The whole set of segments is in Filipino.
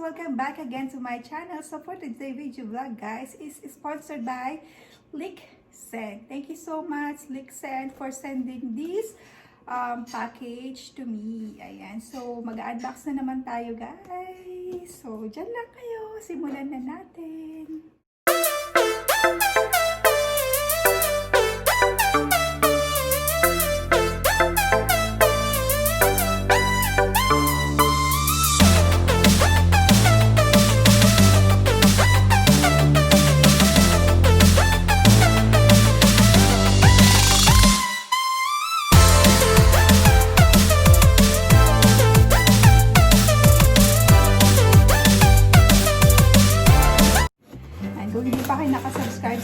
Welcome back again to my channel. So for today's video vlog guys is sponsored by Liksen. Thank you so much Liksen for sending this package to me. Ayan. So mag-unbox na naman tayo guys. So dyan lang kayo. Simulan na natin.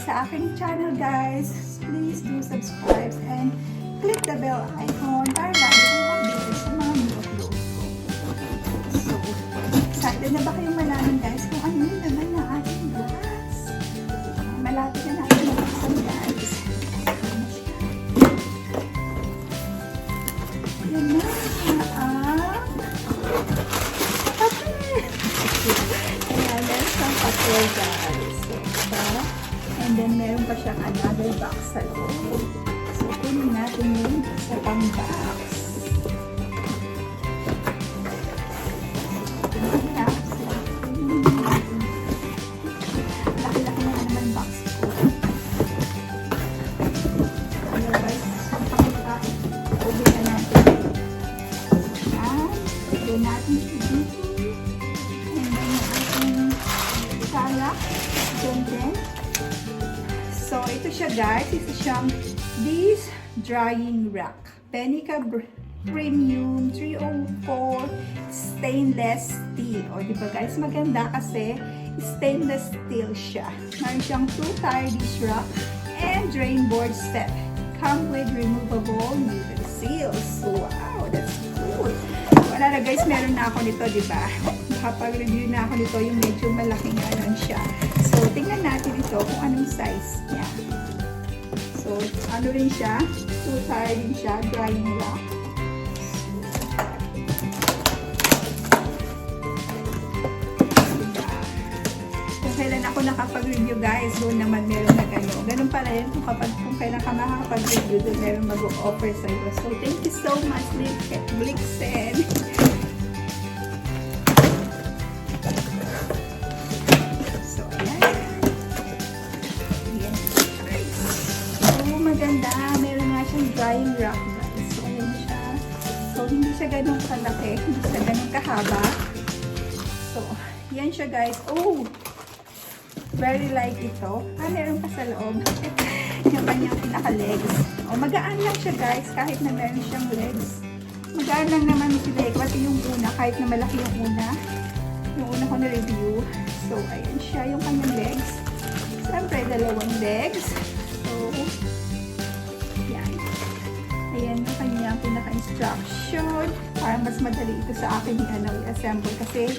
Sa aking channel guys, please do subscribe and click the bell icon para lagi kayong updated sa mga new upload ko. So, excited na ba kayong malaman guys kung ano yung naman na ating bukas? Malapit na natin mabuksan guys. Yan na ang papel. Kaya meron siyang papel guys. And then, meron pa siyang another box sa loob. So, kunin natin yung isa pang box. Laki-laki na naman box ko. Kaya guys, open na natin. Ayan. Open natin siya dito. And then, yung ating salak. Then, so, ito siya guys. Ito siyang this drying rack. Beneeca Premium 304 Stainless Steel. O, diba guys? Maganda kasi stainless steel siya. Meron siyang 2-tire dish rack and drain board set. Come with removable wooden seals. Wow, that's cool. Wala na guys, meron na ako nito, diba? Nakapag-review na ako nito yung medyo malaking ano siya. So, tingnan natin ito kung anong size niya. So, ano rin siya? 2-tire din siya. Drying rack. Kung kailan ako nakapag-review guys, doon naman meron na gano'n. Ganun pala yun kung kailan ka makakapag-review, doon meron mag-offer sa iyo. So, thank you so much, Liksen. Drying rack guys. So, ayan siya. So, hindi siya ganun kalaki. Hindi siya ganun kahaba. So, yan siya guys. Oh! Very light ito. Meron pa sa loob. Yung kanyang pinaka-legs. Oh, magaan lang siya guys. Kahit na meron siyang legs. Magaan lang naman sila. Pati yung una. Kahit na malaki yung una. Yung una ko na-review. So, ayan siya. Yung kanyang legs. Siyempre, dalawang legs. So, ayan yung kanyang pinaka-instruction. Parang mas madali ito sa akin i-assemble kasi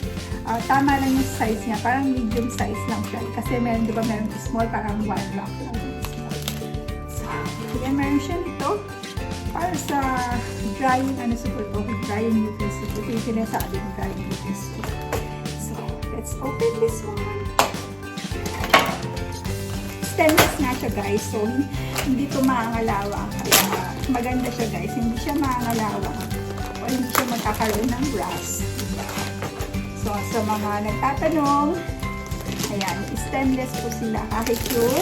tama lang yung size niya. Parang medium size lang siya. Kasi meron, diba, meron small, parang 1 rack lang. So, ayan, meron siya nito. Para sa drying, drying utensils. Ito yung sinasabing drying utensils. So, let's open this one. Stainless nga siya guys. So, hindi ito maangalawang. Kaya maganda siya guys. Hindi siya maangalawang. O hindi siya magkakaroon ng rust. So, sa mga nagtatanong, ayan, stainless po sila. Kahit yung,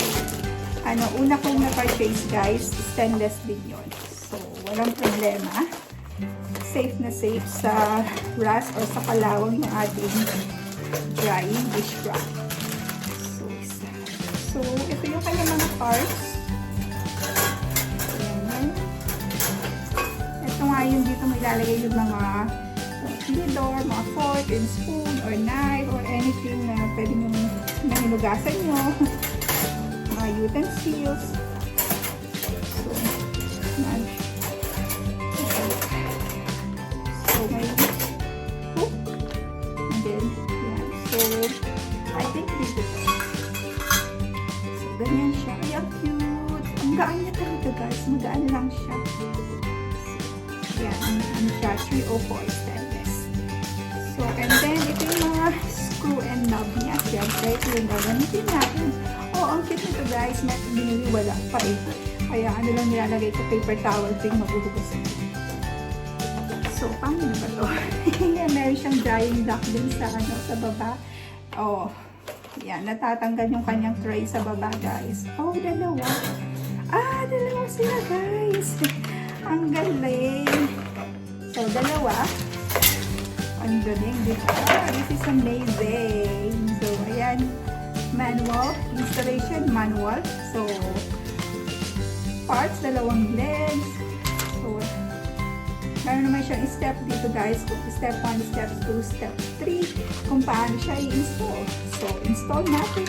una kong na-purchase guys, stainless din yun. So, walang problema. Safe na safe sa rust o sa kalawang ng ating drying dish rack. So, ito yung kanyang mga parts. Ayan. Ito nga yung dito may lalagay yung mga tinidor, mga fork and spoon or knife or anything na pwede nyo nahinugasan nyo. Mga utensils. So, yan. So, may hook. And then, yan. So, I think this is it. Ganyan siya. Ay, ang cute. Ang gaan niya talaga guys. Magaan lang siya. Yan. Ano siya? 304 stainless. So, and then, ito yung mga natin, gagamitin natin. Oh, ang cute nito guys, binili wala pa eh. Kaya ano lang nilalagay ko, paper towel thing, maghuhugas ako. So, paano na ba to? Meron siyang drying dock din sa, sa baba. Oh, yan, natatanggal yung kanyang tray sa baba guys. Oh, dalawa. Ah, dalawa sila guys. Ang galing. So, dalawa. Ang galing, di ba? This is amazing. So, ayan. Manual. Installation manual. So, parts, dalawang legs. So, meron naman siyang step dito guys. Step 1, step 2, step 3. Kung paano siya i-install. So, install natin.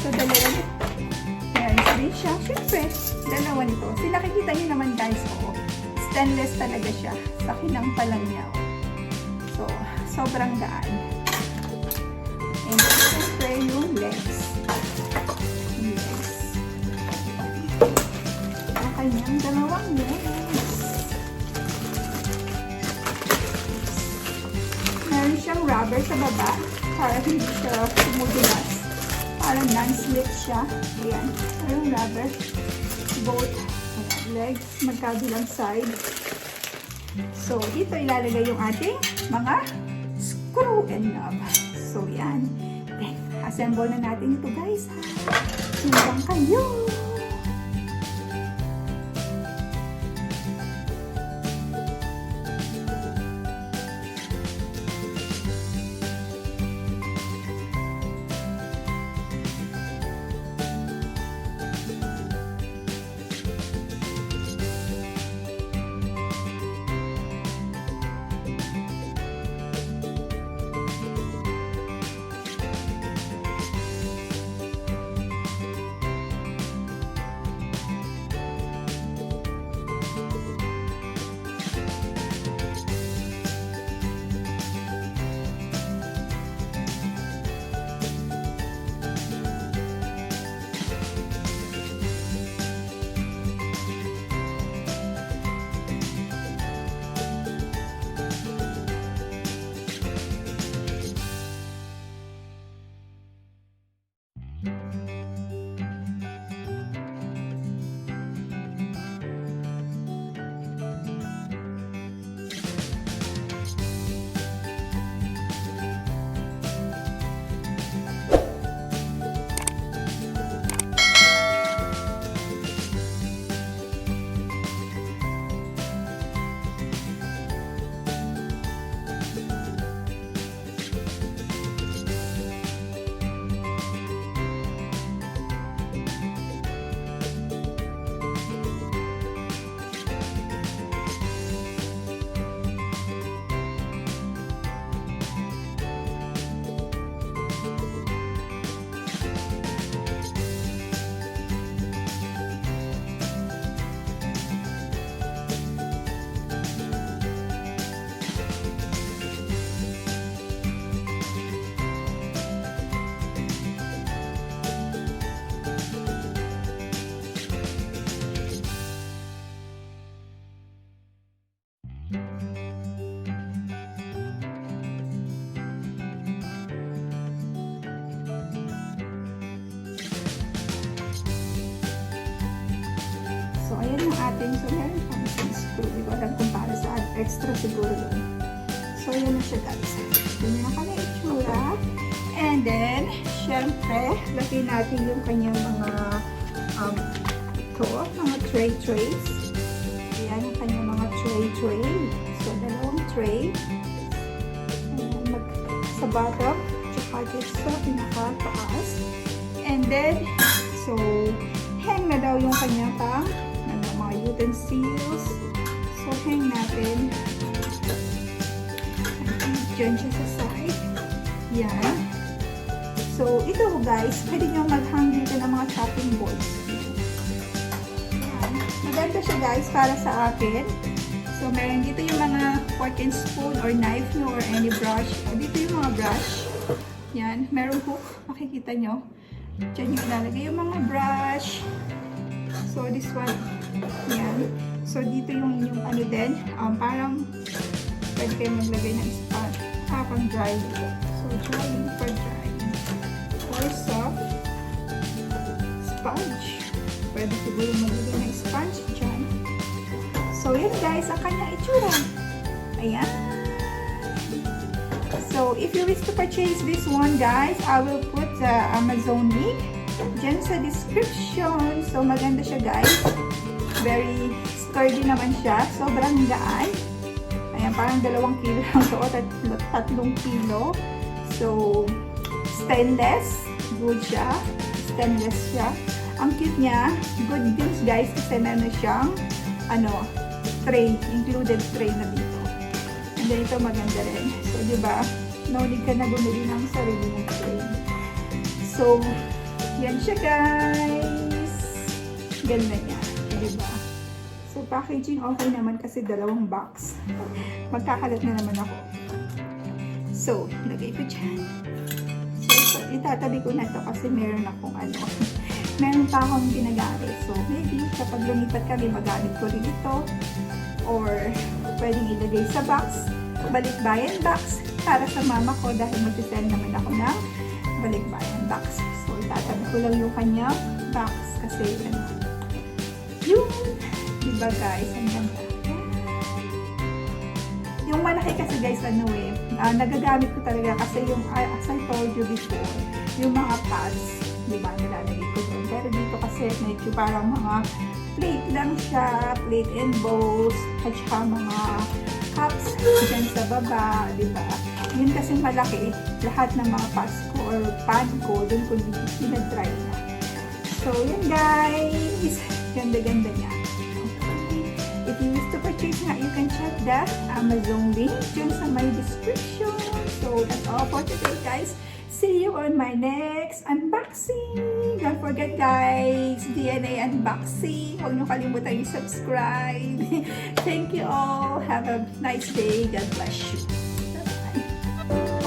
So, dalawa nito. Meron din siya. Siyempre, dalawa nito. So, nakikita niyo naman guys, stainless talaga siya. Sa kinampalan niya. So, sobrang gaan. And siyempre yung legs. Yung legs. Ang kanyang dalawang legs. Meron siyang rubber sa baba para hindi siya tumudulas. Para non-slip siya. Ayan. Meron rubber. Both legs, magkabilang side. So, dito ilalagay yung ating mga screw and knob. So, yan. Then, assemble na natin ito guys. Hanggang kayo! So, ayan ang ating, so meron pang isang screw. Hindi ko alam kung para sa extra siguro yun. So, ayan na siya guys. Yun na kami itsura. And then, syempre, lagyan natin yung kanyang mga mga trays. Ayan ang kanyang mga tray. So, dalawang tray. Ayan, sa bottom, tsaka sa pinaka-taas. And then, so, hang na daw yung kanyang mga utensils. So, hang natin. Diyan siya sa side. Yan. So, ito guys, pwede nyo mag-hang dito ng mga chopping boards. Yan. Maganda siya guys para sa akin. So, meron dito yung mga fork and spoon or knife nyo or any brush. Dito yung mga brush. Yan. Meron hook. Makikita nyo. Diyan yung ilalagay yung mga brush. So, this one. Yan. So, dito yung inyong ano din. Parang pwede kayo maglagay ng spot. Pang dry dito. So, drying for drying. Or super soft sponge. Pwede siguro maglagay ng sponge dyan. So, yun guys, ang kanyang itsura. Ayan. So, if you wish to purchase this one, guys, I will put the Amazon link dyan sa description. So, maganda siya, guys. Very sturdy naman siya. Sobrang gaan. Ayan, parang 2 kilo lang ito o 3 kilo. So, stainless. Good siya. Stainless siya. Ang cute niya. Good things, guys, kasi meron na siyang tray. Included tray na dito. And then ito maganda rin. So, diba? No need ka na bumili ng sarili ng tray. So, yan siya, guys. Ganda niya. Diba? So, packaging okay naman kasi 2 box. Magkakalat na naman ako. So, lagay ko dyan. So, itatabi ko na ito kasi meron akong meron pa akong ginagamit. So, maybe kapag lumipat kami, magamit ko rin ito. Or, pwedeng ilagay sa box. Balikbayan box. Para sa mama ko dahil mag-send naman ako ng balikbayan box. So, itatabi ko lang yung kanyang box. Kasi, yun. Diba guys? Ang ganda. Yung malaki kasi guys, nagagamit ko talaga kasi yung, as I told you before, yung mga pots, diba, nilalagay ko doon. Pero dito kasi medyo parang mga plate lang siya, plate and bowls, at saka mga cups dyan sa baba, diba? Yun kasi malaki, lahat ng mga pots ko or pan ko, dun ko pinag-try na. So, yun guys, ganda-ganda niya. If you wish to purchase nga, you can check the Amazon link dyan sa my description. So, that's all for today, guys. See you on my next unboxing. Don't forget, guys, DNA unboxing. Huwag niyo kalimutan i-subscribe. Thank you all. Have a nice day. God bless you. Bye-bye.